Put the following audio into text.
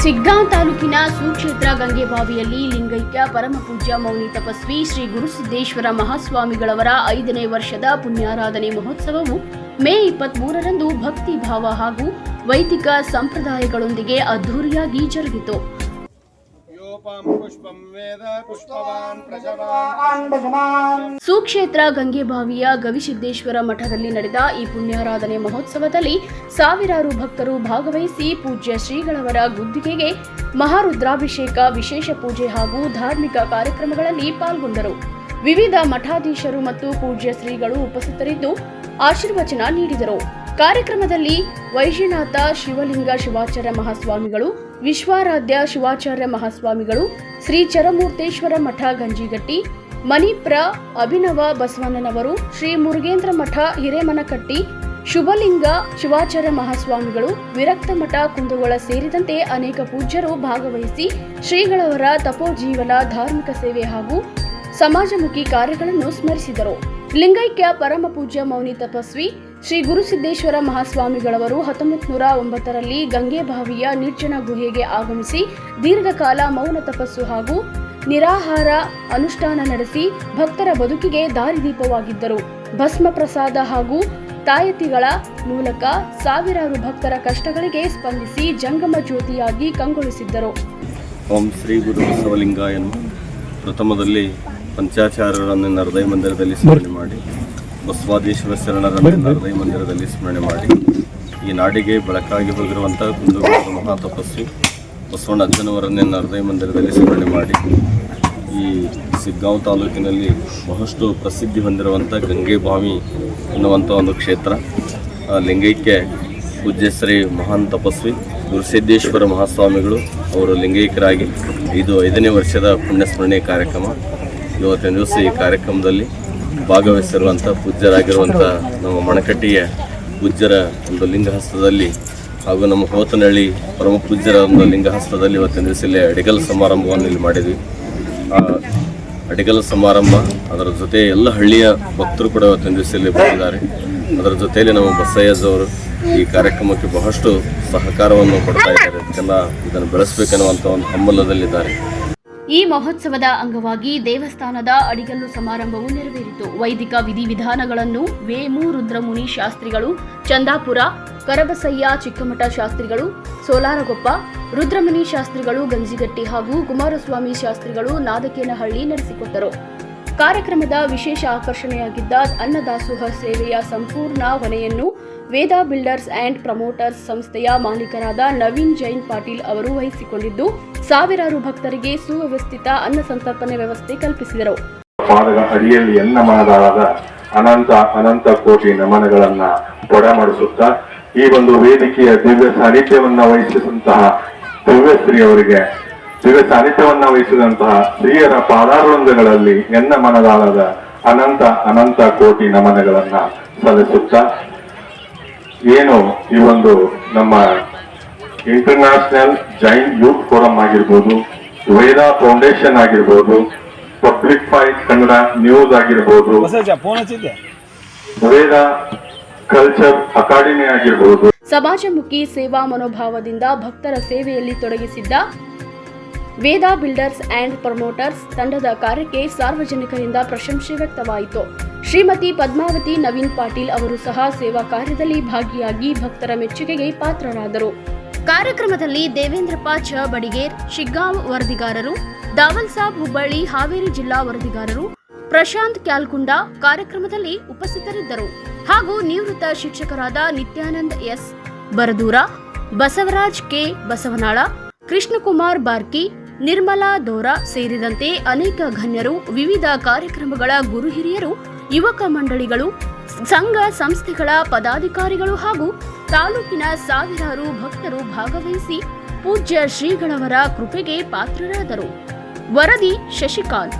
ಶಿಗ್ಗಾಂವ್ ತಾಲೂಕಿನ ಸುಕ್ಷೇತ್ರ ಗಂಗೆಬಾವಿಯಲ್ಲಿ ಲಿಂಗೈಕ್ಯ ಪರಮಪೂಜ್ಯ ಮೌನಿ ತಪಸ್ವಿ ಶ್ರೀ ಗುರುಸಿದ್ದೇಶ್ವರ ಮಹಾಸ್ವಾಮಿಗಳವರ 5ನೇ ವರ್ಷದ ಪುಣ್ಯಾರಾಧನೆ ಮಹೋತ್ಸವವು ಮೇ 23ರಂದು ಭಕ್ತಿ ಭಾವ ಹಾಗೂ ವೈದಿಕ ಸಂಪ್ರದಾಯಗಳೊಂದಿಗೆ ಅದ್ದೂರಿಯಾಗಿ ಜರುಗಿತು. ಸುಕ್ಷೇತ್ರ ಗಂಗೆಬಾವಿಯ ಗವಿಸಿದ್ದೇಶ್ವರ ಮಠದಲ್ಲಿ ನಡೆದ ಈ ಪುಣ್ಯಾರಾಧನೆ ಮಹೋತ್ಸವದಲ್ಲಿ ಸಾವಿರಾರು ಭಕ್ತರು ಭಾಗವಹಿಸಿ ಪೂಜ್ಯ ಶ್ರೀಗಳವರ ಗುದ್ದಿಗೆಗೆ ಮಹಾರುದ್ರಾಭಿಷೇಕ, ವಿಶೇಷ ಪೂಜೆ ಹಾಗೂ ಧಾರ್ಮಿಕ ಕಾರ್ಯಕ್ರಮಗಳಲ್ಲಿ ಪಾಲ್ಗೊಂಡರು. ವಿವಿಧ ಮಠಾಧೀಶರು ಮತ್ತು ಪೂಜ್ಯ ಶ್ರೀಗಳು ಉಪಸ್ಥಿತರಿದ್ದು ಆಶೀರ್ವಚನ ನೀಡಿದರು. ಕಾರ್ಯಕ್ರಮದಲ್ಲಿ ವೈಶ್ಯನಾಥ ಶಿವಲಿಂಗ ಶಿವಾಚಾರ್ಯ ಮಹಾಸ್ವಾಮಿಗಳು, ವಿಶ್ವಾರಾಧ್ಯ ಶಿವಾಚಾರ್ಯ ಮಹಾಸ್ವಾಮಿಗಳು, ಶ್ರೀ ಚರಮೂರ್ತೇಶ್ವರ ಮಠ ಗಂಜಿಗಟ್ಟಿ, ಮಣಿಪ್ರ ಅಭಿನವ ಬಸವಣ್ಣನವರು, ಶ್ರೀ ಮುರುಗೇಂದ್ರ ಮಠ ಹಿರೇಮನಕಟ್ಟಿ, ಶುಭಲಿಂಗ ಶಿವಾಚಾರ್ಯ ಮಹಾಸ್ವಾಮಿಗಳು, ವಿರಕ್ತ ಮಠ ಕುಂದಗೋಳ ಸೇರಿದಂತೆ ಅನೇಕ ಪೂಜ್ಯರು ಭಾಗವಹಿಸಿ ಶ್ರೀಗಳವರ ತಪೋಜೀವನ, ಧಾರ್ಮಿಕ ಸೇವೆ ಹಾಗೂ ಸಮಾಜಮುಖಿ ಕಾರ್ಯಗಳನ್ನು ಸ್ಮರಿಸಿದರು. ಲಿಂಗೈಕ್ಯ ಪರಮಪೂಜ್ಯ ಮೌನಿ ತಪಸ್ವಿ ಶ್ರೀ ಗುರುಸಿದ್ದೇಶ್ವರ ಮಹಾಸ್ವಾಮಿಗಳವರು 1909ರಲ್ಲಿ ಗಂಗೆಬಾವಿಯ ನಿರ್ಜನ ಗುಹೆಗೆ ಆಗಮಿಸಿ ದೀರ್ಘಕಾಲ ಮೌನ ತಪಸ್ಸು ಹಾಗೂ ನಿರಾಹಾರ ಅನುಷ್ಠಾನ ನಡೆಸಿ ಭಕ್ತರ ಬದುಕಿಗೆ ದಾರಿದೀಪವಾಗಿದ್ದರು. ಭಸ್ಮ ಪ್ರಸಾದ ಹಾಗೂ ತಾಯತಿಗಳ ಮೂಲಕ ಸಾವಿರಾರು ಭಕ್ತರ ಕಷ್ಟಗಳಿಗೆ ಸ್ಪಂದಿಸಿ ಜಂಗಮ ಜ್ಯೋತಿಯಾಗಿ ಕಂಗೊಳಿಸಿದ್ದರು. ಓಂ ಶ್ರೀ ಗುರು ಬಸವಲಿಂಗಾಯನು ಪ್ರಥಮದಲ್ಲಿ ಪಂಚಾಚಾರ್ಯರನ್ನು ಹೃದಯ ಮಂದಿರದಲ್ಲಿ ಸ್ಮರಣೆ ಮಾಡಿ, ಬಸವಾದೀಶ್ವರ ಶರಣರನ್ನು ಹೃದಯ ಮಂದಿರದಲ್ಲಿ ಸ್ಮರಣೆ ಮಾಡಿ, ಈ ನಾಡಿಗೆ ಬೆಳಕಾಗಿ ಹೋಗಿರುವಂಥ ಕುಂದಗೋಳದ ಮಹಾ ತಪಸ್ವಿ ಬಸವಣ್ಣ ಅಜ್ಜನವರನ್ನೇ ಹೃದಯ ಮಂದಿರದಲ್ಲಿ ಸ್ಮರಣೆ ಮಾಡಿ, ಈ ಶಿಗ್ಗಾಂವ್ ತಾಲೂಕಿನಲ್ಲಿ ಬಹಳಷ್ಟು ಪ್ರಸಿದ್ಧಿ ಹೊಂದಿರುವಂಥ ಗಂಗೆಬಾವಿ ಎನ್ನುವಂಥ ಒಂದು ಕ್ಷೇತ್ರ. ಲಿಂಗೈಕ್ಯ ಪೂಜ್ಯ ಶ್ರೀ ಮಹಾನ್ ತಪಸ್ವಿ ಗುರುಸಿದ್ದೇಶ್ವರ ಮಹಾಸ್ವಾಮಿಗಳು ಅವರು ಲಿಂಗೈಕ್ಯರಾಗಿ 5ನೇ ವರ್ಷದ ಪುಣ್ಯಸ್ಮರಣೆ ಕಾರ್ಯಕ್ರಮ. ಇವತ್ತಿನ ದಿವಸ ಈ ಕಾರ್ಯಕ್ರಮದಲ್ಲಿ ಭಾಗವಹಿಸಿರುವಂಥ ಪೂಜ್ಯರಾಗಿರುವಂಥ ನಮ್ಮ ಮಣಕಟ್ಟಿಯ ಪೂಜ್ಯರ ಒಂದು ಲಿಂಗಹಸ್ತದಲ್ಲಿ ಹಾಗೂ ನಮ್ಮ ಹೋತನಹಳ್ಳಿ ಪರಮ ಪೂಜ್ಯರ ಒಂದು ಲಿಂಗಹಸ್ತದಲ್ಲಿ ಇವತ್ತಿನ ದಿವಸ ಇಲ್ಲಿ ಅಡಿಗಲ್ ಸಮಾರಂಭವನ್ನು ಇಲ್ಲಿ ಮಾಡಿದ್ವಿ. ಆ ಅಡಿಗಲ್ ಸಮಾರಂಭ, ಅದರ ಜೊತೆ ಎಲ್ಲ ಹಳ್ಳಿಯ ಭಕ್ತರು ಕೂಡ ಇವತ್ತಿನ ದಿವಸ ಇಲ್ಲಿ ಬಂದಿದ್ದಾರೆ. ಅದರ ಜೊತೆಯಲ್ಲಿ ನಮ್ಮ ಬಸಯ್ಯಜವರು ಈ ಕಾರ್ಯಕ್ರಮಕ್ಕೆ ಬಹಳಷ್ಟು ಸಹಕಾರವನ್ನು ಕೊಡ್ತಾ ಇದ್ದಾರೆ. ಇದನ್ನು ಬೆಳೆಸಬೇಕನ್ನುವಂಥ ಒಂದು ಹಂಬಲದಲ್ಲಿದ್ದಾರೆ. ಈ ಮಹೋತ್ಸವದ ಅಂಗವಾಗಿ ದೇವಸ್ಥಾನದ ಅಡಿಗಲ್ಲು ಸಮಾರಂಭವು ನೆರವೇರಿತು. ವೈದಿಕ ವಿಧಿವಿಧಾನಗಳನ್ನು ವೇಮು ರುದ್ರಮುನಿ ಶಾಸ್ತ್ರಿಗಳು, ಚಂದಾಪುರ, ಕರಬಸಯ್ಯ ಚಿಕ್ಕಮಠ ಶಾಸ್ತ್ರಿಗಳು, ಸೋಲಾರಗೊಪ್ಪ, ರುದ್ರಮುನಿ ಶಾಸ್ತ್ರಿಗಳು ಗಂಜಿಗಟ್ಟಿ ಹಾಗೂ ಕುಮಾರಸ್ವಾಮಿ ಶಾಸ್ತ್ರಿಗಳು ನಾದಕೇನಹಳ್ಳಿ ನಡೆಸಿಕೊಟ್ಟರು. ಕಾರ್ಯಕ್ರಮದ ವಿಶೇಷ ಆಕರ್ಷಣೆಯಾಗಿದ್ದ ಅನ್ನದಾಸೋಹ ಸೇವೆಯ ಸಂಪೂರ್ಣ ಹೊಣೆಯನ್ನು ವೇದ ಬಿಲ್ಡರ್ಸ್ ಆ್ಯಂಡ್ ಪ್ರಮೋಟರ್ಸ್ ಸಂಸ್ಥೆಯ ಮಾಲೀಕರಾದ ನವೀನ್ ಜೈನ್ ಪಾಟೀಲ್ ಅವರು ವಹಿಸಿಕೊಂಡಿದ್ದು ಸಾವಿರಾರು ಭಕ್ತರಿಗೆ ಸುವ್ಯವಸ್ಥಿತ ಅನ್ನ ಸಂತರ್ಪಣೆ ವ್ಯವಸ್ಥೆ ಕಲ್ಪಿಸಿದರು. ಪಾದಗಳ ಅಡಿಯಲ್ಲಿ ಎನ್ನ ಮನದಾಳದ ಅನಂತ ಅನಂತ ಕೋಟಿ ನಮನಗಳನ್ನ ಕೊಡಮಾಡಿಸುತ್ತಾ ಈ ಒಂದು ವೇದಿಕೆಯ ದಿವ್ಯ ಸಾನ್ನಿಧ್ಯವನ್ನ ವಹಿಸಿದಂತಹ ದಿವ್ಯಶ್ರೀ ಅವರಿಗೆ, ದಿವ್ಯ ಸಾನ್ನಿಧ್ಯವನ್ನ ವಹಿಸಿದಂತಹ ಸ್ತ್ರೀಯರ ಪಾದಾರವೃಂದಗಳಲ್ಲಿ ಎನ್ನ ಮನದಾಳದ ಅನಂತ ಅನಂತ ಕೋಟಿ ನಮನಗಳನ್ನ ಸಲ್ಲಿಸುತ್ತಾ, ಏನು ಈ ಒಂದು ನಮ್ಮ ಇಂಟರ್ನ್ಯಾಷನಲ್ ಜೈನ್ ಯೂತ್ ಫೋರಂ ಆಗಿರ್ಬೋದು, ವೇದ ಫೌಂಡೇಶನ್ ಆಗಿರ್ಬೋದು, ಪಬ್ಲಿಕ್ ಫೈಟ್ ಕನ್ನಡ ನ್ಯೂಸ್ ಆಗಿರ್ಬೋದು, ವೇದ ಕಲ್ಚರ್ ಅಕಾಡೆಮಿ ಆಗಿರ್ಬೋದು, ಸಮಾಜಮುಖಿ ಸೇವಾ ಮನೋಭಾವದಿಂದ ಭಕ್ತರ ಸೇವೆಯಲ್ಲಿ ತೊಡಗಿಸಿದ್ದ ವೇದ ಬಿಲ್ಡರ್ಸ್ ಆ್ಯಂಡ್ ಪ್ರಮೋಟರ್ಸ್ ತಂಡದ ಕಾರ್ಯಕ್ಕೆ ಸಾರ್ವಜನಿಕರಿಂದ ಪ್ರಶಂಸೆ ವ್ಯಕ್ತವಾಯಿತು. ಶ್ರೀಮತಿ ಪದ್ಮಾವತಿ ನವೀನ್ ಪಾಟೀಲ್ ಅವರು ಸಹ ಸೇವಾ ಕಾರ್ಯದಲ್ಲಿ ಭಾಗಿಯಾಗಿ ಭಕ್ತರ ಮೆಚ್ಚುಗೆಗೆ ಪಾತ್ರರಾದರು. ಕಾರ್ಯಕ್ರಮದಲ್ಲಿ ದೇವೇಂದ್ರಪ್ಪ ಚ ಬಡಿಗೇರ್ ಶಿಗ್ಗಾಂವ್ ವರದಿಗಾರರು, ದಾವಲ್ ಸಾಬ್ ಹುಬ್ಬಳ್ಳಿ ಹಾವೇರಿ ಜಿಲ್ಲಾ ವರದಿಗಾರರು, ಪ್ರಶಾಂತ್ ಕ್ಯಾಲ್ಕುಂಡ ಕಾರ್ಯಕ್ರಮದಲ್ಲಿ ಉಪಸ್ಥಿತರಿದ್ದರು ಹಾಗೂ ನಿವೃತ್ತ ಶಿಕ್ಷಕರಾದ ನಿತ್ಯಾನಂದ್ ಎಸ್ ಬರದೂರ, ಬಸವರಾಜ್ ಕೆ ಬಸವನಾಳ, ಕೃಷ್ಣಕುಮಾರ್ ಬಾರ್ಕಿ, ನಿರ್ಮಲಾ ದೋರಾ ಸೇರಿದಂತೆ ಅನೇಕ ಗಣ್ಯರು, ವಿವಿಧ ಕಾರ್ಯಕ್ರಮಗಳ ಗುರು ಹಿರಿಯರು, ಯುವಕ ಮಂಡಳಿಗಳು, ಸಂಘ ಸಂಸ್ಥೆಗಳ ಪದಾಧಿಕಾರಿಗಳು ಹಾಗೂ ತಾಲೂಕಿನ ಸಾವಿರಾರು ಭಕ್ತರು ಭಾಗವಹಿಸಿ ಪೂಜ್ಯ ಶ್ರೀಗಳವರ ಕೃಪೆಗೆ ಪಾತ್ರರಾದರು. ವರದಿ ಶಶಿಕಾಂತ್.